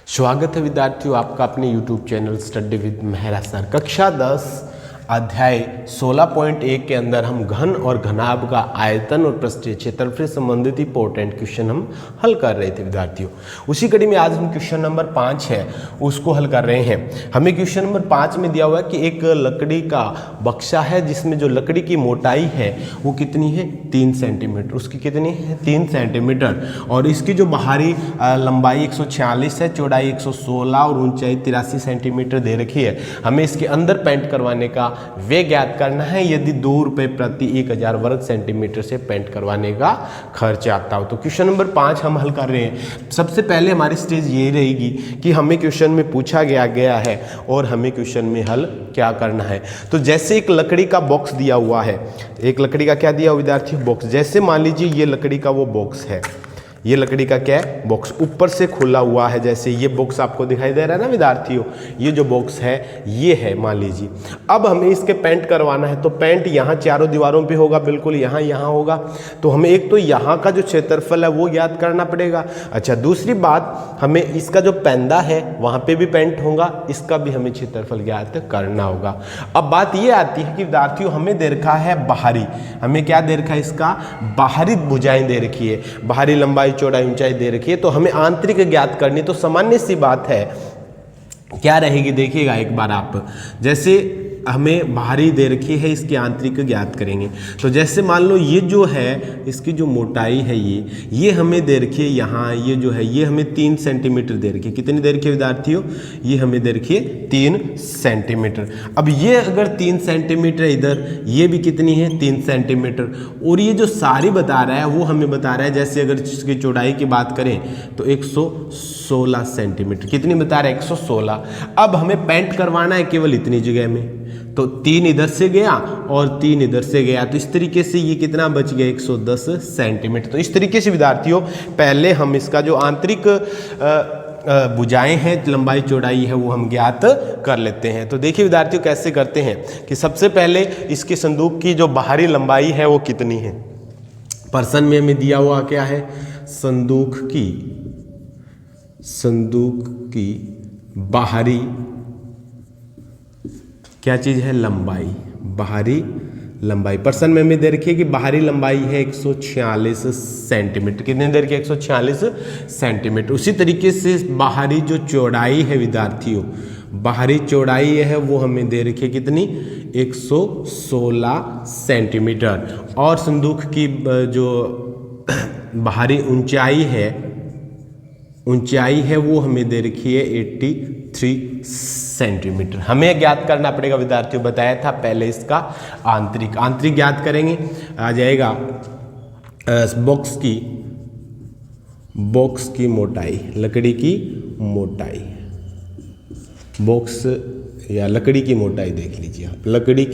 स्वागत है विद्यार्थियों आपका अपने YouTube channel study with Mehra sir. कक्षा 10 अध्याय 16.1 के अंदर हम घन और घनाभ का आयतन और पृष्ठीय क्षेत्रफल से संबंधित इंपॉर्टेंट क्वेश्चन हम हल कर रहे थे विद्यार्थियों। उसी कड़ी में आज हम क्वेश्चन नंबर 5 है उसको हल कर रहे हैं। हमें क्वेश्चन नंबर 5 में दिया हुआ है कि एक लकड़ी का बक्सा है जिसमें जो लकड़ी की मोटाई है वो कितनी है 3 सेंटीमीटर। उसकी कितनी है 3 सेंटीमीटर और इसकी जो बाहरी लंबाई 146 है, चौड़ाई 116 और ऊंचाई 83 सेंटीमीटर दे रखी है। हमें इसके अंदर पेंट करवाने का वे ज्ञात करना है यदि 2 रुपये प्रति 1000 वर्ग सेंटीमीटर से पेंट करवाने का खर्च आता हो। तो क्वेश्चन नंबर 5 हम हल कर रहे हैं। सबसे पहले हमारी स्टेज ये रहेगी कि हमें क्वेश्चन में पूछा गया है और हमें क्वेश्चन में हल क्या करना है। तो जैसे एक लकड़ी का बॉक्स दिया हुआ है, एक लकड़ी का क्या दिया हुआ विद्यार्थियों बॉक्स। जैसे मान लीजिए ये लकड़ी का वो बॉक्स है, ये लकड़ी का क्या है बॉक्स, ऊपर से खुला हुआ है। जैसे ये बॉक्स आपको दिखाई दे रहा है ना विद्यार्थियों, ये जो बॉक्स है ये है मान लीजिए। अब हमें इसके पेंट करवाना है तो पेंट यहाँ चारों दीवारों पे होगा, बिल्कुल यहाँ होगा। तो हमें एक तो यहाँ का जो क्षेत्रफल है वो ज्ञात करना पड़ेगा। अच्छा, दूसरी बात हमें इसका जो पैंदा है वहाँ पे भी पेंट होगा, इसका भी हमें क्षेत्रफल ज्ञात करना होगा। अब बात ये आती है कि विद्यार्थियों हमें दे रखा है बाहरी, हमें क्या दे रखा है इसका बाहरी भुजाएं दे रखी है, बाहरी लंबाई चौड़ाई ऊंचाई दे रखी है। तो हमें आंतरिक ज्ञात करनी, तो सामान्य सी बात है क्या रहेगी देखिएगा एक बार आप। जैसे हमें बाहरी दे रखी है, इसकी आंतरिक ज्ञात करेंगे। तो जैसे मान लो ये जो है इसकी जो मोटाई है ये हमें दे रखी है यहाँ, ये जो है ये हमें 3 सेंटीमीटर दे रखी है। कितनी दे रखी है विद्यार्थियों, ये हमें दे रखी है 3 सेंटीमीटर। अब ये अगर 3 सेंटीमीटर इधर, ये भी कितनी है 3 सेंटीमीटर। और ये जो सारी बता रहा है वो हमें बता रहा है, जैसे अगर इसकी चौड़ाई की बात करें तो 116 सेंटीमीटर। कितनी बता रहा है 116। अब हमें पेंट करवाना है केवल इतनी जगह में, तो 3 इधर से गया और 3 इधर से गया, तो इस तरीके से ये कितना बच गया 110 सेंटीमीटर। तो इस तरीके से विद्यार्थियों पहले हम इसका जो आंतरिक भुजाएं हैं, लंबाई चौड़ाई है वो हम ज्ञात कर लेते हैं। तो देखिए विद्यार्थियों कैसे करते हैं कि सबसे पहले इसके संदूक की जो बाहरी लंबाई है वो कितनी है। प्रश्न में हमें दिया हुआ क्या है, संदूक की बाहरी क्या चीज़ है लंबाई, बाहरी लंबाई। प्रश्न में हमें दे रखी है कि बाहरी लंबाई है 146 सेंटीमीटर। कितनी दे रखी है 146 सेंटीमीटर। उसी तरीके से बाहरी जो चौड़ाई है विद्यार्थियों, बाहरी चौड़ाई है वो हमें दे रखी है कितनी 116 सेंटीमीटर। और संदूक की जो बाहरी ऊंचाई है वो हमें दे रखी है 83 सेंटीमीटर। हमें ज्ञात करना पड़ेगा विद्यार्थियों, बताया था पहले इसका आंतरिक ज्ञात करेंगे। आ जाएगा बॉक्स की मोटाई, लकड़ी की मोटाई, बॉक्स या लकड़ी की मोटाई देख लीजिए आप, लकड़ी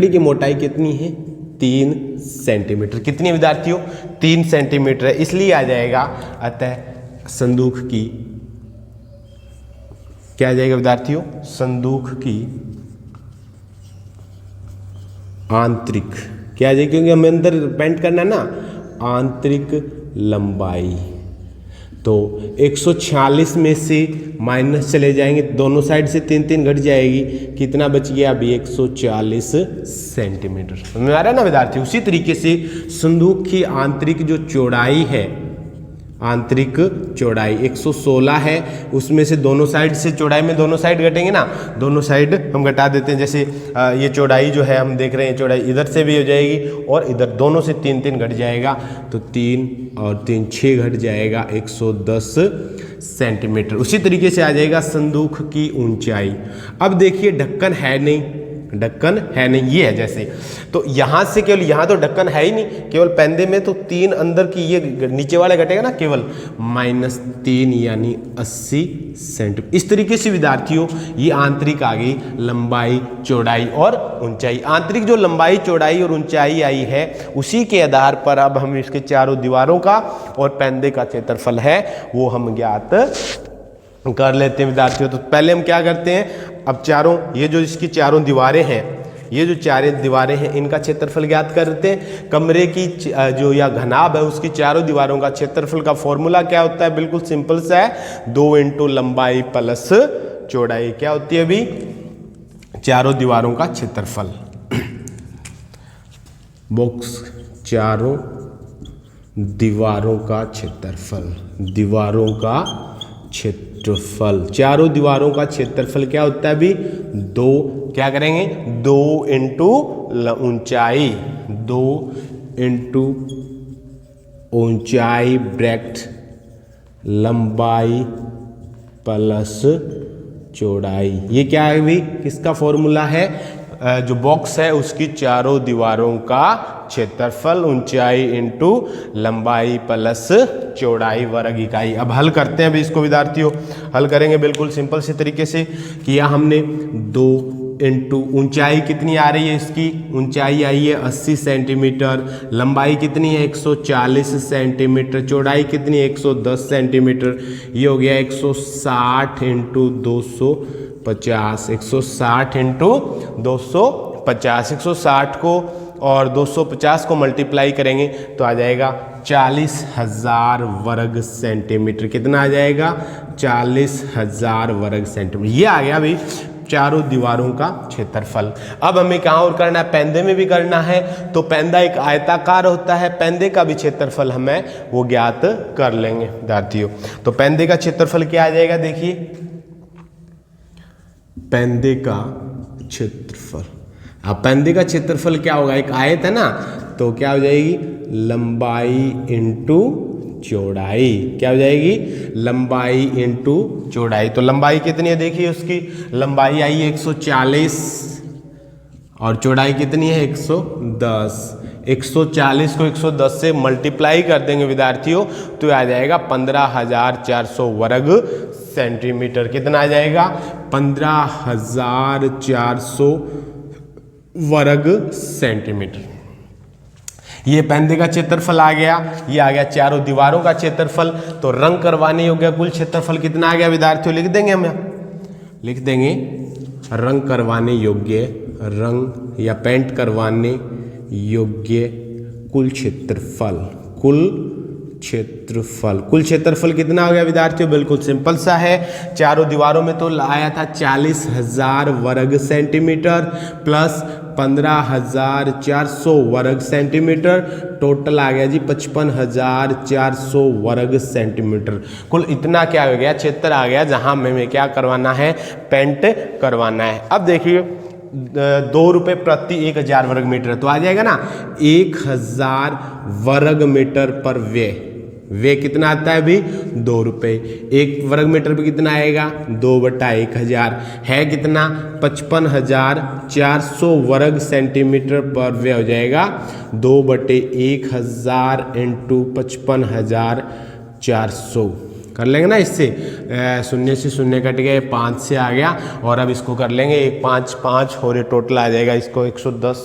की मोटाई कितनी है 3 सेंटीमीटर। कितनी विद्यार्थियों 3 सेंटीमीटर है, इसलिए आ जाएगा अतः संदूक की क्या आ जाएगा विद्यार्थियों, संदूक की आंतरिक क्या आ जाएगी, क्योंकि हमें अंदर पेंट करना है ना, आंतरिक लंबाई। तो 146 में से माइनस चले जाएंगे, दोनों साइड से 3 घट जाएगी, कितना बच गया अभी 140 सेंटीमीटर। समझ में आ रहा है ना विद्यार्थी। उसी तरीके से संदूक की आंतरिक जो चौड़ाई है, आंतरिक चौड़ाई 116 है, उसमें से दोनों साइड से चौड़ाई में दोनों साइड घटेंगे ना, दोनों साइड हम घटा देते हैं। जैसे ये चौड़ाई जो है हम देख रहे हैं, चौड़ाई इधर से भी हो जाएगी और इधर दोनों से 3 घट जाएगा, तो 3 और 3 6 घट जाएगा 110 सेंटीमीटर। उसी तरीके से आ जाएगा संदूक की ऊंचाई। अब देखिए ढक्कन है नहीं, ये है जैसे, तो यहाँ से केवल, यहाँ तो ढक्कन है ही नहीं, केवल पैंदे में तो 3 अंदर की, ये नीचे वाला घटेगा ना केवल -3 यानी 80 सेंटीमीटर। इस तरीके से विद्यार्थियों ये आंतरिक आ गई लंबाई चौड़ाई और ऊंचाई। आंतरिक जो लंबाई चौड़ाई और ऊंचाई आई है उसी के आधार पर अब हम इसके चारों दीवारों का और पैंदे का क्षेत्रफल है वो हम ज्ञात कर लेते हैं विद्यार्थियों। तो पहले हम क्या करते हैं, अब चारों ये जो इसकी चारों दीवारें हैं, ये जो चारों दीवारें हैं इनका क्षेत्रफल ज्ञात करते हैं। कमरे की जो या घनाभ है उसकी चारों दीवारों का क्षेत्रफल का फॉर्मूला क्या होता है, बिल्कुल सिंपल सा है, 2 × लंबाई प्लस चौड़ाई। क्या होती है अभी, चारों दीवारों का क्षेत्रफल। बॉक्स चारों दीवारों का क्षेत्रफल, दीवारों का क्षेत्रफल, चारों दीवारों का क्षेत्रफल क्या होता है अभी, 2, क्या करेंगे 2 × ऊंचाई, 2 × ऊंचाई ब्रैकेट लंबाई प्लस चौड़ाई। ये क्या है अभी, किसका फॉर्मूला है, जो बॉक्स है उसकी चारों दीवारों का क्षेत्रफल, ऊंचाई इंटू लंबाई प्लस चौड़ाई वर्ग इकाई। अब हल करते हैं अभी इसको विद्यार्थियों, हल करेंगे बिल्कुल सिंपल से तरीके से। किया हमने 2 × ऊंचाई कितनी आ रही है, इसकी ऊंचाई आई है 80 सेंटीमीटर, लंबाई कितनी है 140 सेंटीमीटर, चौड़ाई कितनी है 110 सेंटीमीटर। ये हो गया 160 × 250, 160 × 250, 160 को और 250 को मल्टीप्लाई करेंगे तो आ जाएगा 40,000 वर्ग सेंटीमीटर। कितना आ जाएगा, 40,000 वर्ग सेंटीमीटर। ये आ गया भाई चारों दीवारों का क्षेत्रफल। अब हमें कहाँ और करना है, पेंदे में भी करना है। तो पेंदा एक आयताकार होता है, पेंदे का भी क्षेत्रफल हमें वो ज्ञात कर लेंगे विद्यार्थियों। तो पेंदे का क्षेत्रफल क्या आ जाएगा, देखिए पेंदे का क्षेत्रफल। अब पेंदे का क्षेत्रफल क्या होगा, एक आयत है ना, तो क्या हो जाएगी लंबाई इंटू चौड़ाई। क्या हो जाएगी, लंबाई इंटू चौड़ाई। तो लंबाई कितनी है, देखिए उसकी लंबाई आई है 140 और चौड़ाई कितनी है 110। 140 को 110 से मल्टीप्लाई कर देंगे विद्यार्थियों तो आ जाएगा 15,400 वर्ग सेंटीमीटर। कितना आ जाएगा, 15,400 वर्ग सेंटीमीटर। ये पेंदे का क्षेत्रफल आ गया, ये आ गया चारों दीवारों का क्षेत्रफल। तो रंग करवाने योग्य कुल क्षेत्रफल कितना आ गया विद्यार्थियों, लिख देंगे हम, लिख देंगे रंग करवाने योग्य, रंग या पेंट करवाने योग्य कुल क्षेत्रफल, कुल क्षेत्रफल। कुल क्षेत्रफल कितना हो गया विद्यार्थियों, बिल्कुल सिंपल सा है, चारों दीवारों में तो आया था 40,000 वर्ग सेंटीमीटर प्लस 15,400 वर्ग सेंटीमीटर, टोटल आ गया जी 55,400 वर्ग सेंटीमीटर। कुल इतना क्या हो गया, क्षेत्र आ गया जहां हमें क्या करवाना है, पेंट करवाना है। अब देखिए 2 रुपये प्रति 1,000 वर्ग मीटर, तो आ जाएगा ना 1,000 वर्ग मीटर पर वे कितना आता है अभी 2 रुपये। 1 वर्ग मीटर पे कितना आएगा 2/1000 है कितना 55,400 वर्ग सेंटीमीटर पर वे हो जाएगा 2/1000 इंटू 55,400 कर लेंगे ना। इससे 0 से 0 कट गए, 5 से आ गया और अब इसको कर लेंगे 1 5 5 और ये टोटल आ जाएगा इसको 110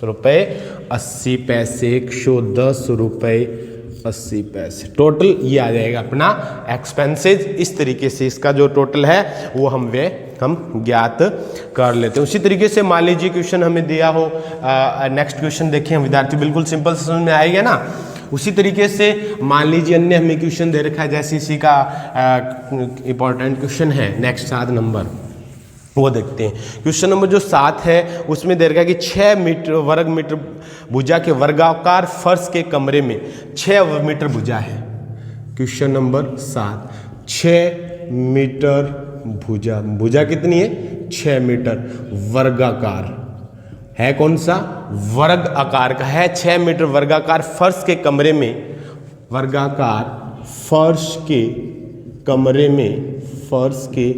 रुपये 80 पैसे, 110 रुपये 80 पैसे टोटल ये आ जाएगा अपना एक्सपेंसेज। इस तरीके से इसका जो टोटल है वो हम ज्ञात कर लेते हैं। उसी तरीके से मान लीजिए क्वेश्चन हमें दिया हो, नेक्स्ट क्वेश्चन देखें हम विद्यार्थी, बिल्कुल सिंपल से समझ में आएगा ना। उसी तरीके से मान लीजिए अन्य हमें क्वेश्चन दे रखा है, जैसे इसी का इंपॉर्टेंट क्वेश्चन है नेक्स्ट 7 नंबर, वो देखते हैं। क्वेश्चन नंबर जो 7 है उसमें दे रखा है कि 6 मीटर वर्ग मीटर भुजा के वर्गाकार फर्श के कमरे में 6 मीटर भुजा है। क्वेश्चन नंबर 7, 6 मीटर भुजा, भुजा कितनी है 6 मीटर, वर्गाकार है कौन सा, वर्ग आकार का है, 6 मीटर वर्गाकार फर्श के कमरे में, वर्गाकार फर्श के कमरे में, फर्श के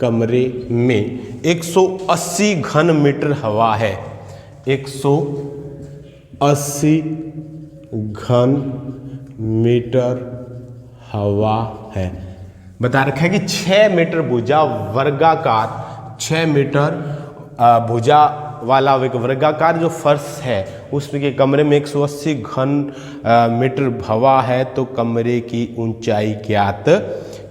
कमरे में 180 घन मीटर हवा है, 180 घन मीटर हवा है। बता रखा है कि 6 मीटर भुजा वर्गाकार, 6 मीटर भुजा वाला एक वर्गाकार जो फर्श है उसमें के कमरे में 180 घन मीटर हवा है। तो कमरे की ऊंचाई ज्ञात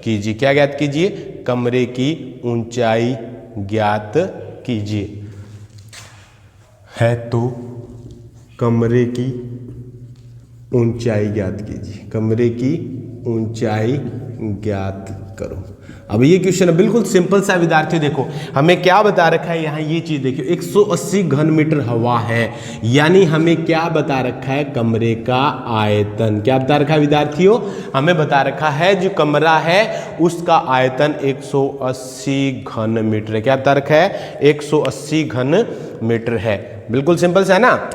कीजिए। क्या ज्ञात कीजिए, कमरे की ऊंचाई ज्ञात कीजिए। है तो कमरे की ऊंचाई ज्ञात कीजिए। कमरे की ऊंचाई ज्ञात करो। अब ये क्वेश्चन है बिल्कुल सिंपल सा विद्यार्थियों, देखो हमें क्या बता रखा है यहाँ, ये चीज देखियो 180 घन मीटर हवा है, यानी हमें क्या बता रखा है, कमरे का आयतन। क्या बता रखा है विद्यार्थियों, हमें बता रखा है जो कमरा है उसका आयतन 180 घन मीटर है। क्या बता रखा है, 180 घन मीटर है। बिल्कुल सिंपल सा है ना,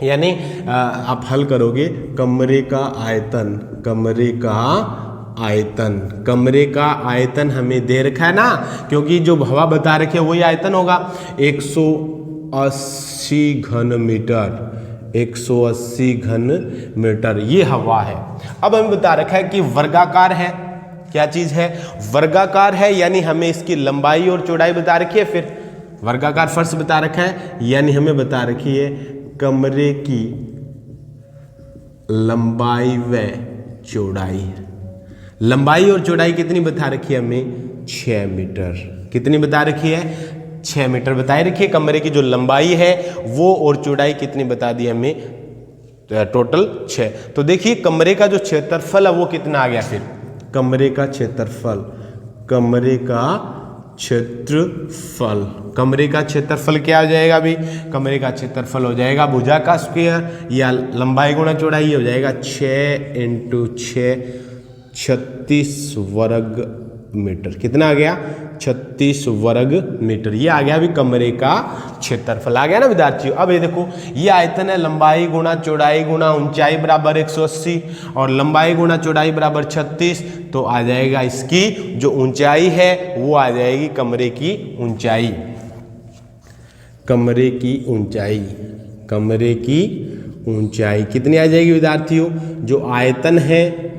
यानी आप हल करोगे कमरे का आयतन, कमरे का आयतन हमें दे रखा है ना, क्योंकि जो हवा बता रखी है वही आयतन होगा 180 घन मीटर, 180 घन मीटर ये हवा है। अब हमें बता रखा है कि वर्गाकार है, क्या चीज है, वर्गाकार है, यानी हमें इसकी लंबाई और चौड़ाई बता रखी है। फिर वर्गाकार फर्श बता रखा है, यानी हमें बता रखी है कमरे की लंबाई व चौड़ाई। लंबाई और चौड़ाई कितनी बता रखी है हमें, 6 मीटर। कितनी बता रखी है, 6 मीटर बताई रखी है। कमरे की जो लंबाई है वो और चौड़ाई कितनी बता दी हमें, टोटल 6। तो देखिए कमरे का जो क्षेत्रफल है वो कितना आ गया, फिर कमरे का क्षेत्रफल, कमरे का क्षेत्रफल क्या हो जाएगा अभी, कमरे का क्षेत्रफल हो जाएगा भुजा का स्क्वायर या लंबाई गुणा चौड़ाई हो जाएगा 6 × 6 36 वर्ग मीटर। कितना आ गया, 36 वर्ग मीटर। ये आ गया अभी कमरे का क्षेत्रफल आ गया ना विद्यार्थियों। अब ये देखो ये आयतन है, लंबाई गुणा चौड़ाई गुणा ऊंचाई बराबर 180 और लंबाई गुणा चौड़ाई बराबर 36, तो आ जाएगा इसकी जो ऊंचाई है वो आ जाएगी कमरे की ऊंचाई, कमरे की ऊंचाई कितनी आ जाएगी विद्यार्थियों, जो आयतन है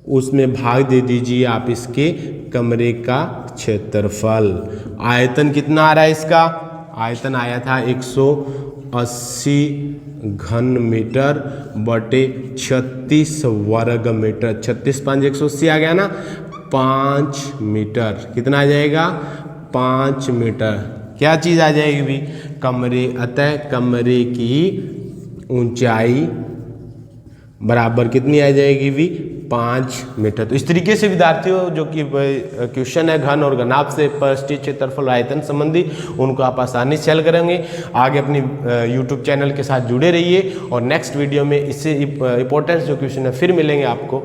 उसमें भाग दे दीजिए आप इसके कमरे का क्षेत्रफल। आयतन कितना आ रहा है इसका, आयतन आया था 180 घन मीटर बटे 36 वर्ग मीटर। 36 × 5 = 180 आ गया ना, 5 मीटर। कितना आ जाएगा, 5 मीटर। क्या चीज़ आ जाएगी भी, कमरे, अतः कमरे की ऊंचाई बराबर कितनी आ जाएगी भी, 5 मीटर। तो इस तरीके से विद्यार्थियों जो कि क्वेश्चन है घन और घनाभ से पृष्ठीय क्षेत्रफल आयतन संबंधी, उनको आप आसानी से हल करेंगे। आगे अपनी YouTube चैनल के साथ जुड़े रहिए और नेक्स्ट वीडियो में इससे इंपॉर्टेंट जो क्वेश्चन है फिर मिलेंगे आपको।